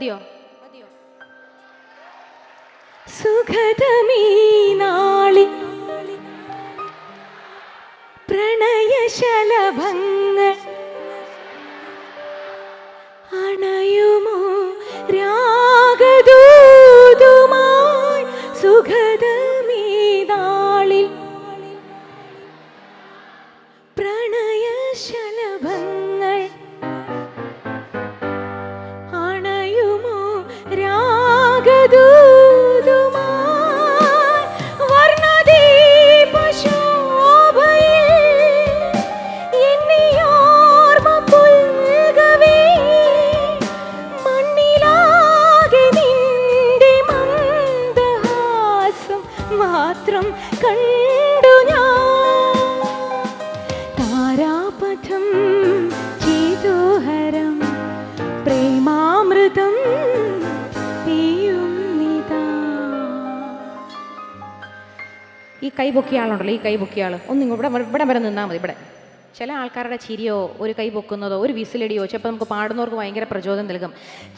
മതിയോ? സുഖതമീ നാളി പ്രണയശലഭങ്ങൾ അണയുമോ രാഗദൂതുമായി സുഖതമീ നാളിൽ പ്രണയശലഭങ്ങൾ അണയുമോ രാഗദൂതുമായി മാത്രം കണ്ടു ഞാൻ താരാപഥം ചേതോഹരം പ്രേമാമൃതം പെയ്യും നിതാ. ഈ കൈ പൊക്കിയ ആളുണ്ടല്ലോ, ഈ കൈ പൊക്കിയ ആൾ ഒന്ന് ഇവിടെ വരെ നിന്നാൽ മതി. ഇവിടെ ചില ആൾക്കാരുടെ ചിരിയോ ഒരു കൈ പൊക്കുന്നതോ ഒരു വിസിലടിയോ ചിലപ്പോൾ നമുക്ക് പാടുന്നവർക്ക് ഭയങ്കര പ്രചോദനം നൽകും.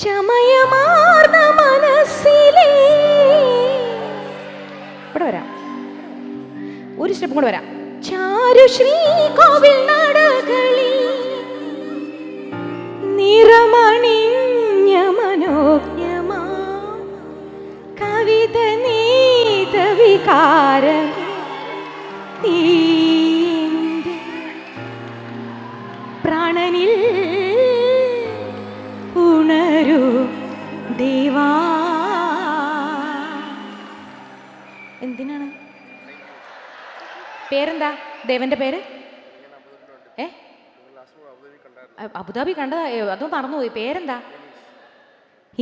ചമയമാർന്ന മനസ്സിലേ, ഇവിടെ വരാം, ഒരു സ്റ്റെപ്പ് കൂടെ വരാം. ചാരുശ്രീ കോവിൽ നടകളിൽ നിറമണിഞ്ഞ മനോജ്ഞമാ കവിത നീത വികാരം പ്രാണനിൽ ഉണരൂ ദേവാ. എന്തിനാണ്? പേരെന്താ ദേവന്റെ പേര്? അബുദാബി കണ്ടതാ, അതും മറന്നുപോയി. പേരെന്താ?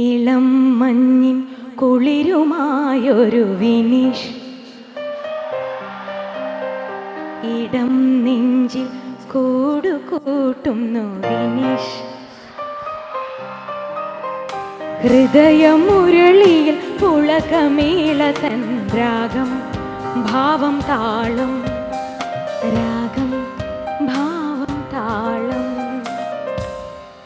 ഇളം മഞ്ഞിൻ കുളിരുമായൊരു വിനീഷ് ഇടം നെഞ്ചിൽ കൂടുകൂട്ടുന്നു വിനീഷ്. ഹൃദയമുരളിയിൽ പുളകമേള തൻ രാഗം ഭാവം താളം